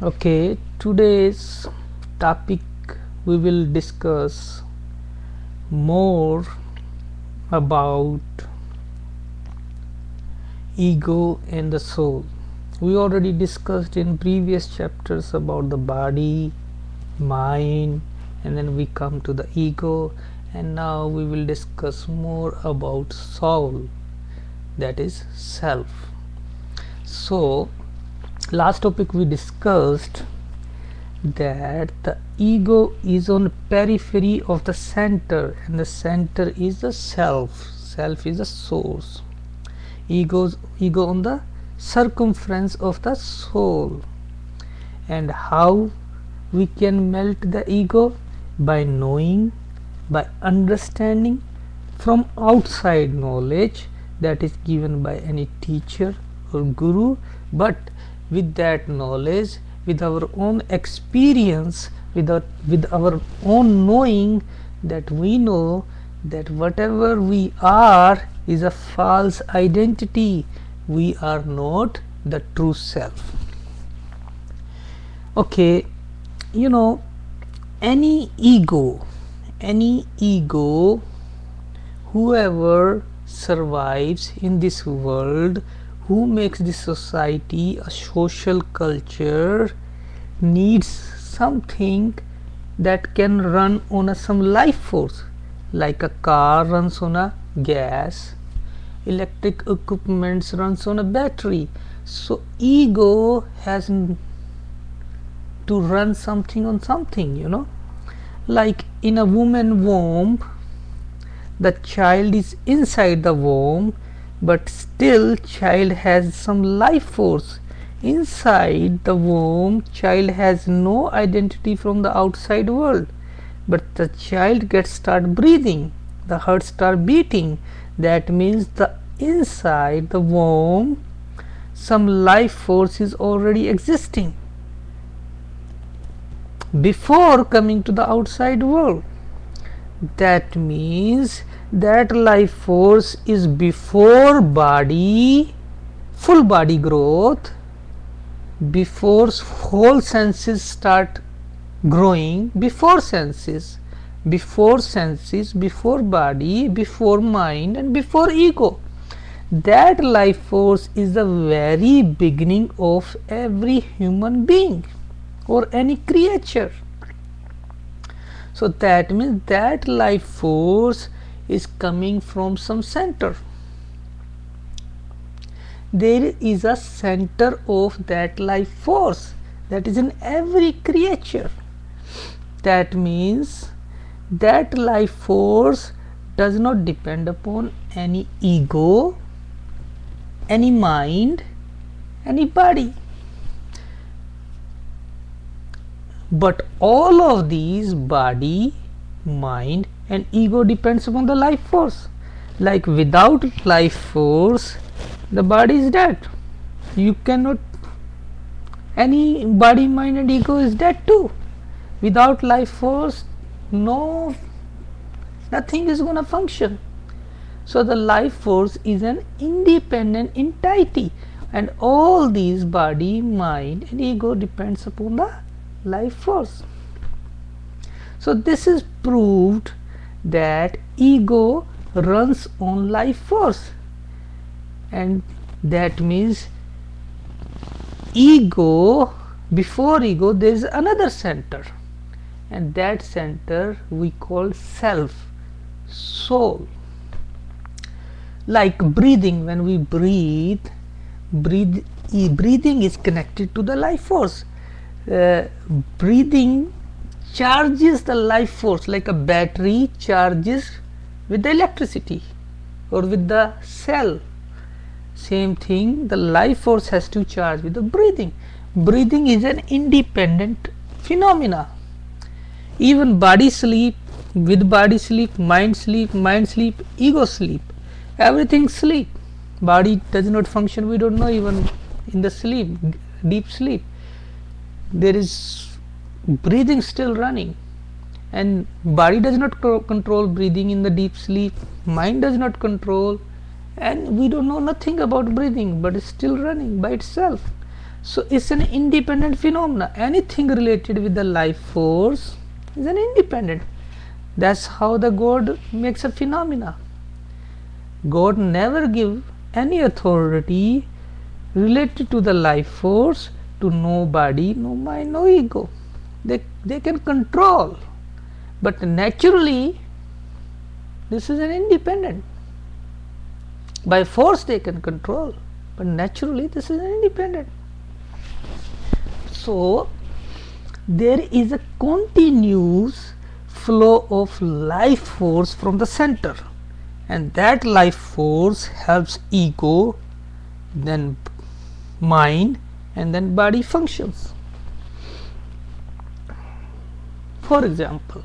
Okay, today's topic we will discuss more about ego and the soul. We already discussed in previous chapters about the body, mind, and then we come to the ego, and now we will discuss more about soul, that is self. So last topic we discussed that the ego is on periphery of the center, and the center is the self is the source. Ego on the circumference of the soul. And how we can melt the ego? By knowing, by understanding from outside knowledge that is given by any teacher or guru, but with that knowledge, with our own experience, with our own knowing, that we know that whatever we are is a false identity. We are not the true self. Okay, you know, any ego, whoever survives in this world, who makes this society a social culture, needs something that can run on some life force, like a car runs on a gas, electric equipment runs on a battery. So ego has to run something on something, like in a woman womb, the child is inside the womb, but still child has some life force inside the womb. Child has no identity from the outside world, but the child gets start breathing, the heart start beating. That means the inside the womb some life force is already existing before coming to the outside world. That means that life force is before body, full body growth, before whole senses start growing, before body, before mind, and before ego. That life force is the very beginning of every human being or any creature. So that means that life force is coming from some center. There is a center of that life force that is in every creature. That means that life force does not depend upon any ego, any mind, any body. But all of these, body, mind, and ego, depends upon the life force. Like without life force, the body is dead. You cannot, any body, mind, and ego is dead too. Without life force, nothing is going to function. So the life force is an independent entity, and all these, body, mind, and ego, depends upon the life force. So this is proved that ego runs on life force, and that means ego, before ego there is another center, and that center we call self, soul. Like breathing, when we breathe, breathing is connected to the life force. Breathing charges the life force like a battery charges with the electricity or with the cell. Same thing, the life force has to charge with the breathing. Breathing is an independent phenomena. Even body sleep, with body sleep, mind sleep, ego sleep, everything sleep. Body does not function, we don't know even in the sleep, deep sleep. There is breathing still running, and body does not control breathing in the deep sleep, mind does not control, and we don't know nothing about breathing, but it's still running by itself. So it's an independent phenomena. Anything related with the life force is an independent. That's how the God makes a phenomena. God never give any authority related to the life force to no body, no mind, no ego. They can control, but naturally this is an independent. By force they can control, but naturally this is an independent. So there is a continuous flow of life force from the center, and that life force helps ego, then mind, and then body functions. For example,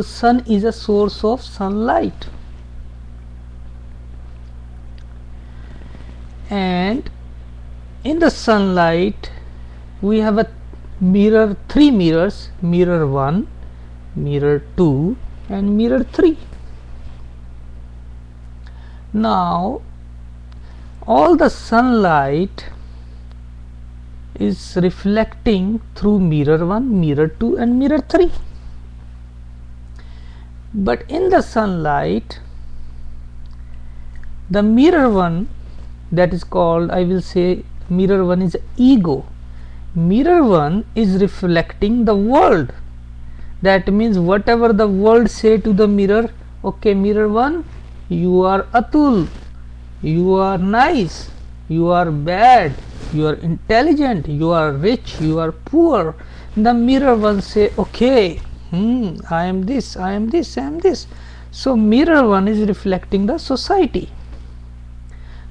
sun is a source of sunlight, and in the sunlight we have a mirror, 3 mirrors, mirror 1, mirror 2, and mirror 3. Now all the sunlight is reflecting through mirror 1, mirror 2, and mirror 3. But in the sunlight, the mirror 1, that is called, I will say, mirror 1 is ego. Mirror 1 is reflecting the world. That means whatever the world say to the mirror, okay, mirror 1, you are Atul, you are nice, you are bad, you are intelligent, you are rich, you are poor. The mirror 1 say, okay, I am this, I am this, I am this. So mirror 1 is reflecting the society.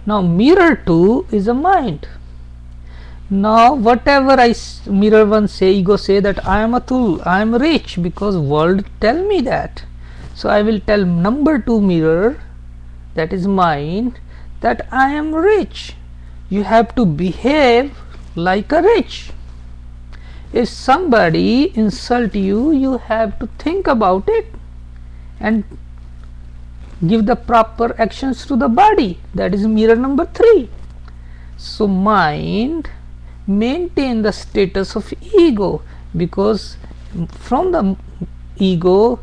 Now mirror 2 is a mind. Now whatever mirror 1 say, ego say that I am Atul, I am rich, because world tell me that. So I will tell number 2 mirror, that is mind, that I am rich. You have to behave like a rich. If somebody insult you, you have to think about it and give the proper actions to the body. That is mirror number 3. So mind maintain the status of ego, because from the ego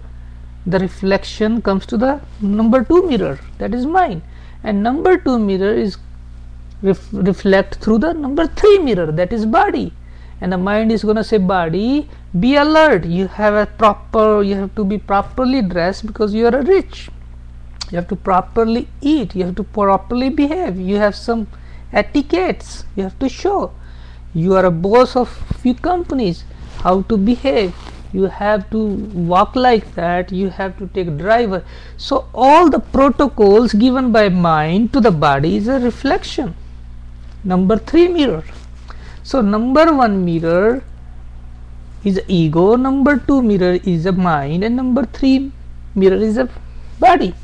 the reflection comes to the number 2 mirror, that is mind, and number 2 mirror is reflect through the number 3 mirror, that is body. And the mind is going to say, body, be alert, you have to be properly dressed because you are a rich, you have to properly eat, you have to properly behave, you have some etiquettes you have to show, you are a boss of few companies, how to behave, you have to walk like that, you have to take driver. So all the protocols given by mind to the body is a reflection, number 3 mirror. So number 1 mirror is ego, number 2 mirror is a mind, and number 3 mirror is a body.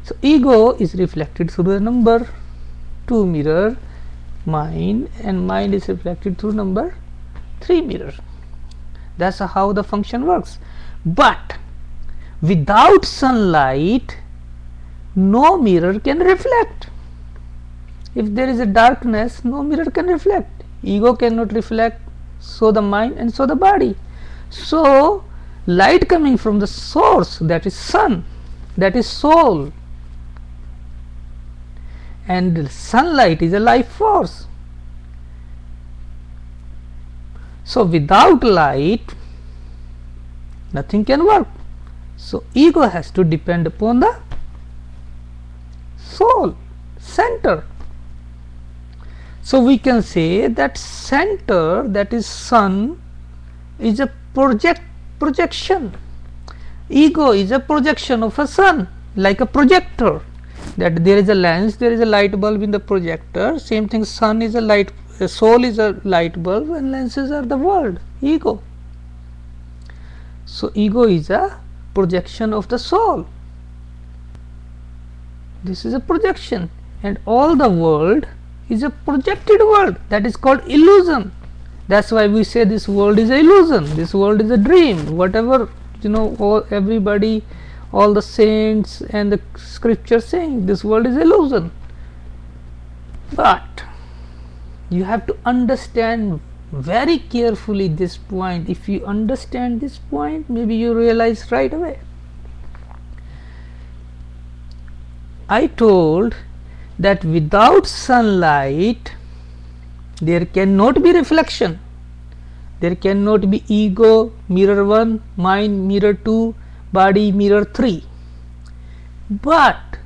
So ego is reflected through the number 2 mirror, mind, and mind is reflected through number 3 mirror. That's how the function works. But without sunlight, no mirror can reflect. If there is a darkness, no mirror can reflect. Ego cannot reflect, so the mind, and so the body. So light coming from the source, that is sun, that is soul, and sunlight is a life force. So without light nothing can work. So ego has to depend upon the soul, center. So we can say that center, that is sun, is a projection. Ego is a projection of a sun, like a projector, that there is a lens, there is a light bulb in the projector. Same thing, sun is a light, soul is a light bulb, and lenses are the world, ego. So ego is a projection of the soul. This is a projection, and all the world is a projected world, that is called illusion. That's why we say this world is an illusion, this world is a dream. Whatever, everybody, all the saints and the scripture saying this world is illusion. But you have to understand very carefully this point. If you understand this point, maybe you realize right away. I told that without sunlight there cannot be reflection, there cannot be ego, mirror 1, mind, mirror 2, body, mirror 3. But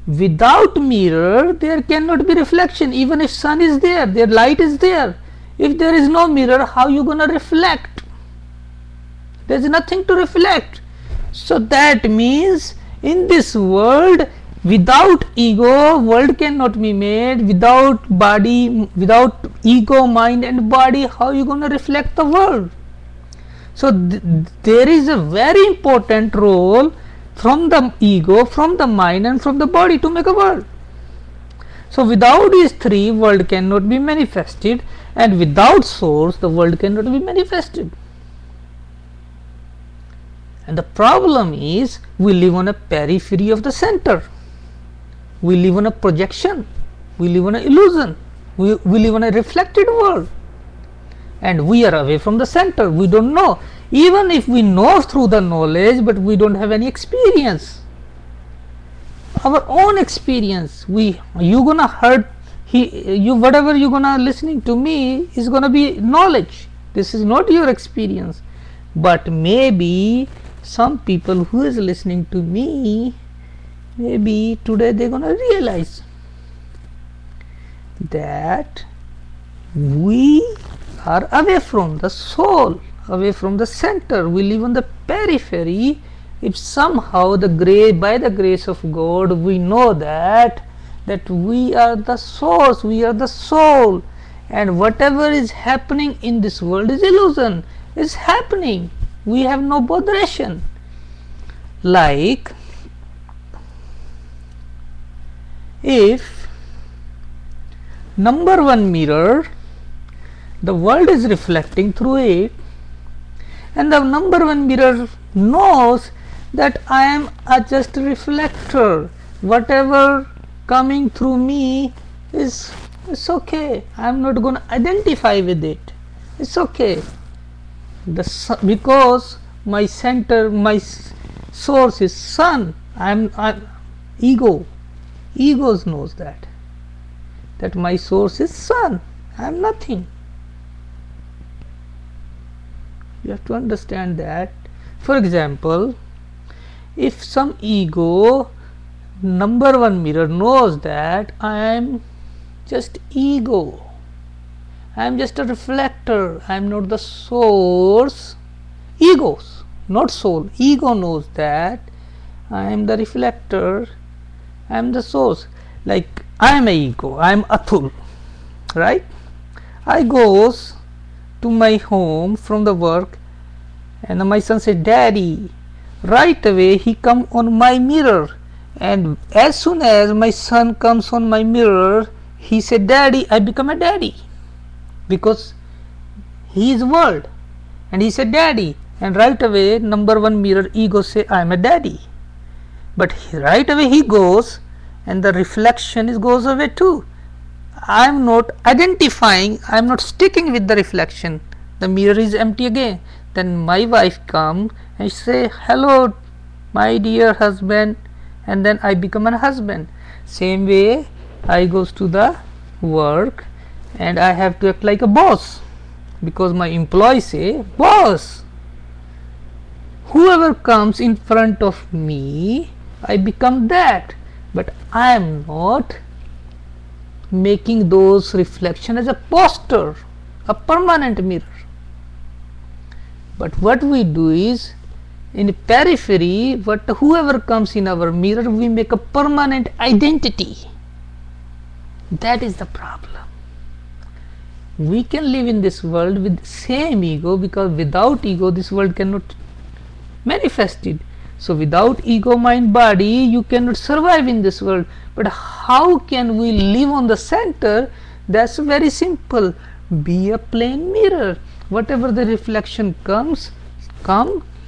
without mirror there cannot be reflection. Even if sun is there, their light is there, if there is no mirror, how you gonna reflect? There is nothing to reflect. So that means in this world, without ego, world cannot be made. Without body, without ego, mind and body, how you gonna reflect the world? So there is a very important role from the ego, from the mind and from the body to make a world. So without these three, world cannot be manifested, and without source the world cannot be manifested. And the problem is we live on a periphery of the center. We live on a projection, we live on an illusion, we live on a reflected world, and we are away from the center. We don't know. Even if we know through the knowledge, but we don't have any experience, our own experience. You gonna hurt, whatever you gonna listening to me is gonna be knowledge. This is not your experience. But maybe some people who is listening to me, maybe today they're gonna realize that we are away from the soul, away from the center. We live on the periphery. If somehow by the grace of God we know that we are the source, we are the soul, and whatever is happening in this world is illusion, is happening. We have no botheration. Like if number 1 mirror, the world is reflecting through it, and the number 1 mirror knows that I am just a reflector. Whatever coming through me it's okay. I am not going to identify with it. It's okay. Because my center, my source is sun. I'm ego. Ego knows that my source is sun. I am nothing. You have to understand that. For example, if some ego, number 1 mirror knows that I am just ego, I am just a reflector, I am not the source. Egos, not soul. Ego knows that I am the reflector, I am the source. Like I am a ego, I am Atul, right? I goes to my home from the work, and my son said, Daddy. Right away he come on my mirror, and as soon as my son comes on my mirror, he said, Daddy. I become a daddy, because he is world, and he said daddy, and right away number 1 mirror ego say I am a daddy. But right away he goes, and the reflection goes away too. I am not identifying, I am not sticking with the reflection. The mirror is empty again. Then my wife come and say, hello my dear husband, and then I become a husband. Same way I goes to the work, and I have to act like a boss, because my employees say, boss. Whoever comes in front of me, I become that. But I am not making those reflection as a poster, a permanent mirror. But what we do is, in periphery, whoever comes in our mirror, we make a permanent identity. That is the problem. We can live in this world with same ego, because without ego this world cannot manifest it. So without ego, mind, body, you cannot survive in this world. But how can we live on the center? That's very simple. Be a plain mirror. Whatever the reflection come,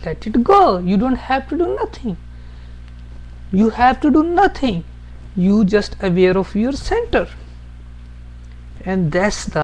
let it go. You don't have to do nothing. You have to do nothing. You just aware of your center, and that's the